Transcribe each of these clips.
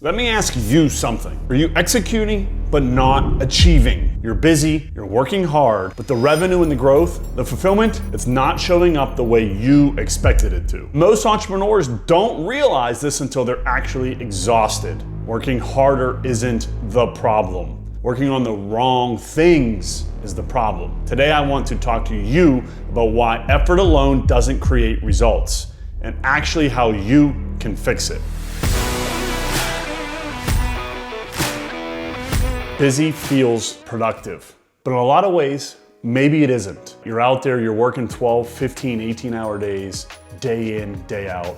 Let me ask you something. Are you executing but not achieving? You're busy, you're working hard, but the revenue and the growth, the fulfillment, it's not showing up the way you expected it to. Most entrepreneurs don't realize this until they're actually exhausted. Working harder isn't the problem. Working on the wrong things is the problem. Today I want to talk to you about why effort alone doesn't create results, and actually how you can fix it. Busy feels productive, but in a lot of ways, maybe it isn't. You're out there, you're working 12, 15, 18-hour days, day in, day out,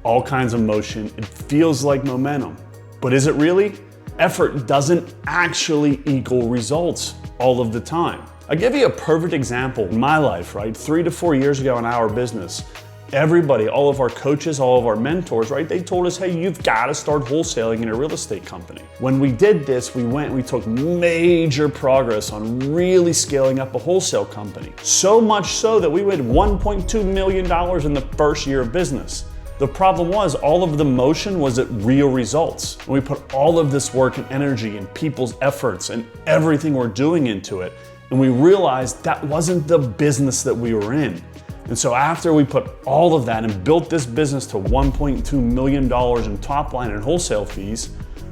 all kinds of motion. It feels like momentum, but is it really? Effort doesn't actually equal results all of the time. I'll give you a perfect example in my life, right? 3 to 4 years ago in our business, everybody, all of our coaches, all of our mentors, right? They told us, hey, you've got to start wholesaling in a real estate company. When we did this, we took major progress on really scaling up a wholesale company. So much so that we made $1.2 million in the first year of business. The problem was all of the motion wasn't real results. And we put all of this work and energy and people's efforts and everything we're doing into it. And we realized that wasn't the business that we were in. And so after we put all of that and built this business to $1.2 million in top line and wholesale fees,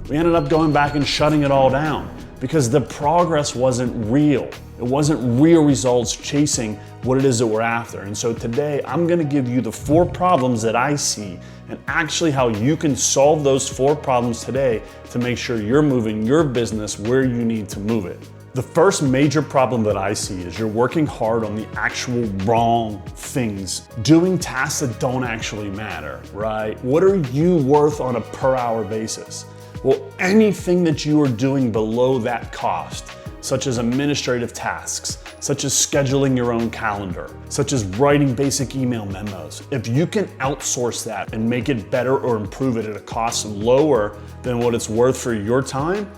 we ended up going back and shutting it all down because the progress wasn't real. It wasn't real results chasing what it is that we're after. And so today I'm gonna give you the 4 problems that I see and actually how you can solve those 4 problems today to make sure you're moving your business where you need to move it. The first major problem that I see is you're working hard on the actual wrong things, doing tasks that don't actually matter, right? What are you worth on a per hour basis? Well, anything that you are doing below that cost, such as administrative tasks, such as scheduling your own calendar, such as writing basic email memos, if you can outsource that and make it better or improve it at a cost lower than what it's worth for your time,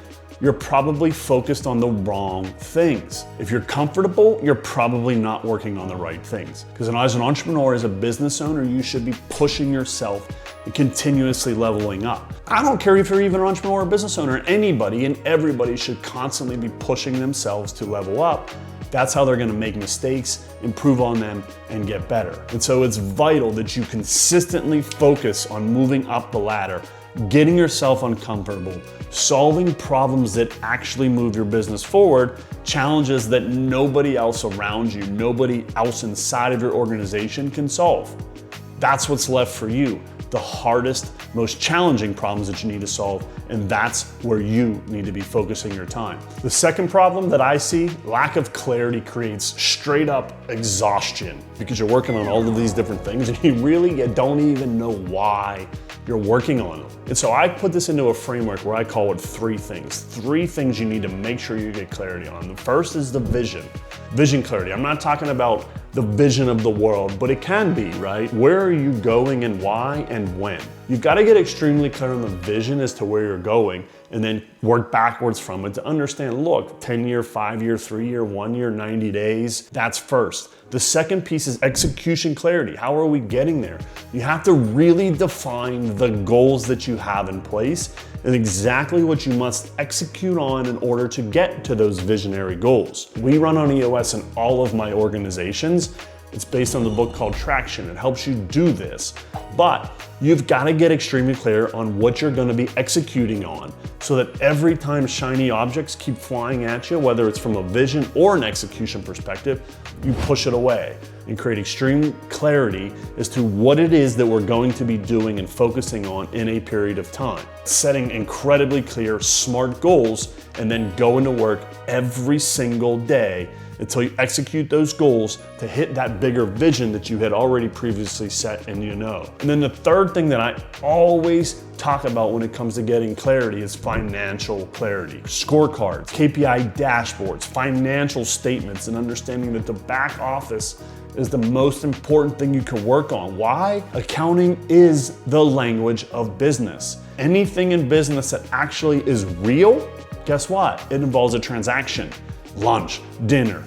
you're probably focused on the wrong things. If you're comfortable, you're probably not working on the right things. Because as an entrepreneur, as a business owner, you should be pushing yourself and continuously leveling up. I don't care if you're even an entrepreneur or business owner, anybody and everybody should constantly be pushing themselves to level up. That's how they're gonna make mistakes, improve on them, and get better. And so it's vital that you consistently focus on moving up the ladder, getting yourself uncomfortable, solving problems that actually move your business forward, challenges that nobody else around you, nobody else inside of your organization can solve. That's what's left for you. The hardest, most challenging problems that you need to solve, and that's where you need to be focusing your time. The second problem that I see, lack of clarity creates straight up exhaustion because you're working on all of these different things and you don't even know why you're working on them. And so I put this into a framework where I call it 3 things. 3 things you need to make sure you get clarity on. The first is the vision. Vision clarity. I'm not talking about the vision of the world, but it can be, right? Where are you going and why and when? You've got to get extremely clear on the vision as to where you're going and then work backwards from it to understand, look, 10-year, 5-year, 3-year, 1 year, 90 days, that's first. The second piece is execution clarity. How are we getting there? You have to really define the goals that you have in place and exactly what you must execute on in order to get to those visionary goals. We run on EOS in all of my organizations. It's based on the book called Traction. It helps you do this, but you've got to get extremely clear on what you're going to be executing on so that every time shiny objects keep flying at you, whether it's from a vision or an execution perspective, you push it away and create extreme clarity as to what it is that we're going to be doing and focusing on in a period of time. Setting incredibly clear, smart goals and then going to work every single day until you execute those goals to hit that bigger vision that you had already previously set and you know. And then the third thing that I always talk about when it comes to getting clarity is financial clarity. Scorecards, KPI dashboards, financial statements, and understanding that the back office is the most important thing you can work on. Why? Accounting is the language of business. Anything in business that actually is real, guess what? It involves a transaction. Lunch, dinner,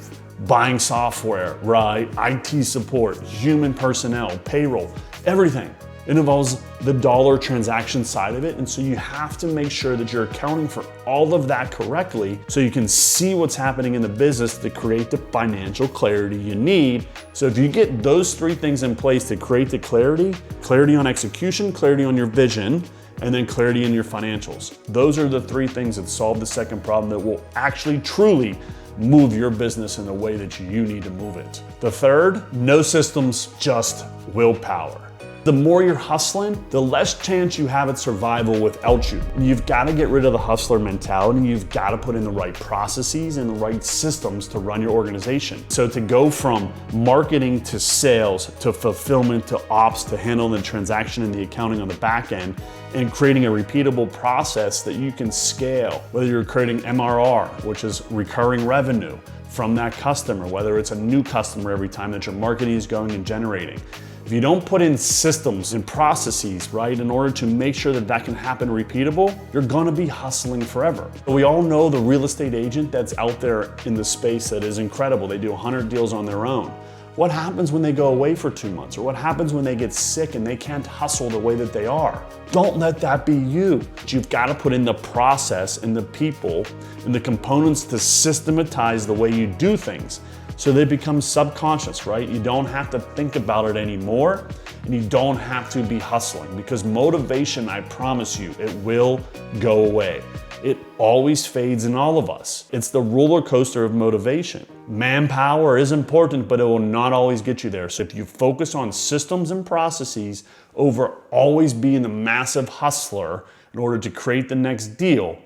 buying software, right? IT support, human personnel, payroll, everything. It involves the dollar transaction side of it. And so you have to make sure that you're accounting for all of that correctly so you can see what's happening in the business to create the financial clarity you need. So if you get those three things in place to create the clarity on execution, clarity on your vision, and then clarity in your financials. Those are the three things that solve the second problem that will actually truly move your business in the way that you need to move it. The third, no systems, just willpower. The more you're hustling, the less chance you have at survival without you. You've got to get rid of the hustler mentality. You've got to put in the right processes and the right systems to run your organization. So to go from marketing to sales to fulfillment to ops to handling the transaction and the accounting on the back end and creating a repeatable process that you can scale, whether you're creating MRR, which is recurring revenue from that customer, whether it's a new customer every time that your marketing is going and generating. If you don't put in systems and processes, right, in order to make sure that that can happen repeatable, you're gonna be hustling forever. We all know the real estate agent that's out there in the space that is incredible. They do 100 deals on their own. What happens when they go away for 2 months? Or what happens when they get sick and they can't hustle the way that they are? Don't let that be you. You've got to put in the process and the people and the components to systematize the way you do things so they become subconscious, right? You don't have to think about it anymore and you don't have to be hustling because motivation, I promise you, it will go away. It always fades in all of us. It's the roller coaster of motivation. Manpower is important, but it will not always get you there. So if you focus on systems and processes over always being the massive hustler in order to create the next deal,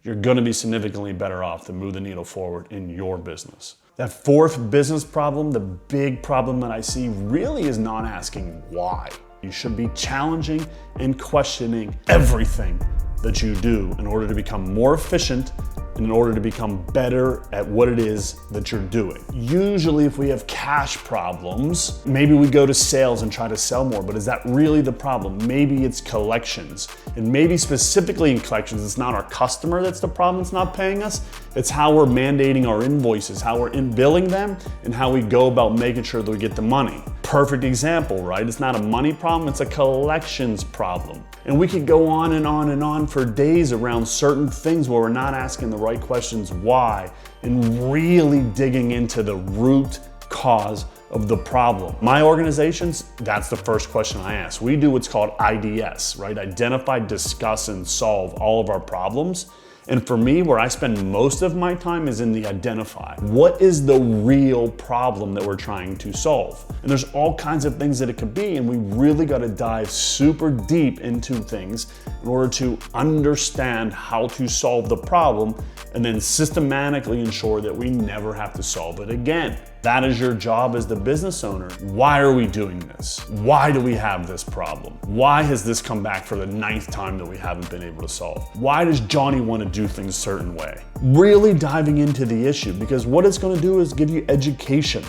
you're gonna be significantly better off to move the needle forward in your business. That fourth business problem, the big problem that I see really is not asking why. You should be challenging and questioning everything that you do in order to become more efficient and in order to become better at what it is that you're doing. Usually if we have cash problems, maybe we go to sales and try to sell more, but is that really the problem? Maybe it's collections. And maybe specifically in collections, it's not our customer that's the problem that's not paying us. It's how we're mandating our invoices, how we're billing them, and how we go about making sure that we get the money. Perfect example, right? It's not a money problem, it's a collections problem. And we could go on and on and on for days around certain things where we're not asking the right questions why and really digging into the root cause of the problem. My organizations, that's the first question I ask. We do what's called IDS, right? Identify, discuss, and solve all of our problems. And for me, where I spend most of my time is in the identify. What is the real problem that we're trying to solve? And there's all kinds of things that it could be, and we really gotta dive super deep into things in order to understand how to solve the problem and then systematically ensure that we never have to solve it again. That is your job as the business owner. Why are we doing this? Why do we have this problem? Why has this come back for the 9th time that we haven't been able to solve? Why does Johnny want to do things a certain way? Really diving into the issue, because what it's going to do is give you education.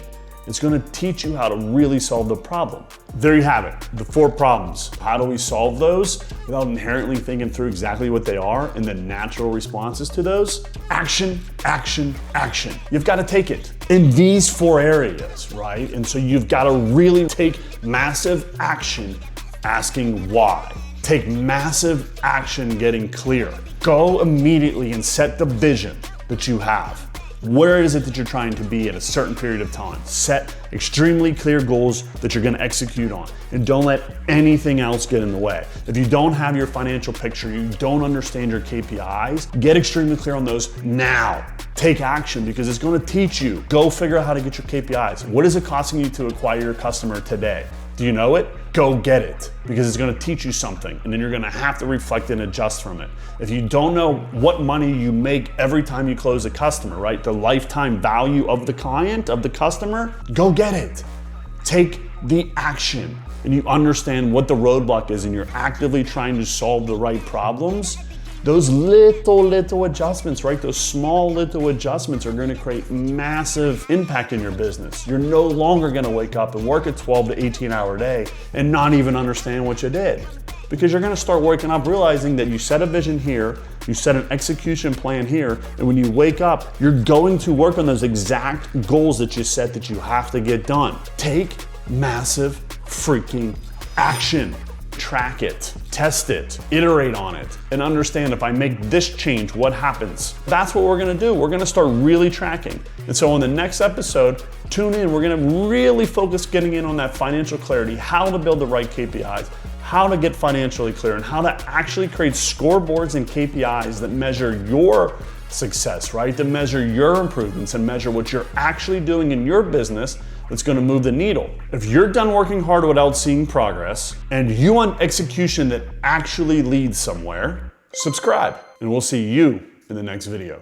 It's going to teach you how to really solve the problem. There you have it, the 4 problems. How do we solve those without inherently thinking through exactly what they are and the natural responses to those? Action, action, action. You've got to take it in these 4 areas, right? And so you've got to really take massive action asking why. Take massive action getting clear. Go immediately and set the vision that you have. Where is it that you're trying to be at a certain period of time? Set extremely clear goals that you're gonna execute on, and don't let anything else get in the way. If you don't have your financial picture, you don't understand your KPIs, get extremely clear on those now. Take action because it's gonna teach you. Go figure out how to get your KPIs. What is it costing you to acquire your customer today? Do you know it? Go get it because it's gonna teach you something and then you're gonna have to reflect and adjust from it. If you don't know what money you make every time you close a customer, right? The lifetime value of the client, of the customer, go get it. Take the action and you understand what the roadblock is and you're actively trying to solve the right problems. Those little adjustments, right? Those small little adjustments are gonna create massive impact in your business. You're no longer gonna wake up and work a 12 to 18 hour day and not even understand what you did. Because you're gonna start waking up realizing that you set a vision here, you set an execution plan here, and when you wake up, you're going to work on those exact goals that you set that you have to get done. Take massive freaking action. track it, test it, iterate on it, and understand if I make this change, what happens? That's what we're gonna do. We're gonna start really tracking. And so on the next episode, tune in. We're gonna really focus getting in on that financial clarity, how to build the right KPIs, how to get financially clear, and how to actually create scoreboards and KPIs that measure your success, right? To measure your improvements and measure what you're actually doing in your business that's gonna move the needle. If you're done working hard without seeing progress and you want execution that actually leads somewhere, subscribe and we'll see you in the next video.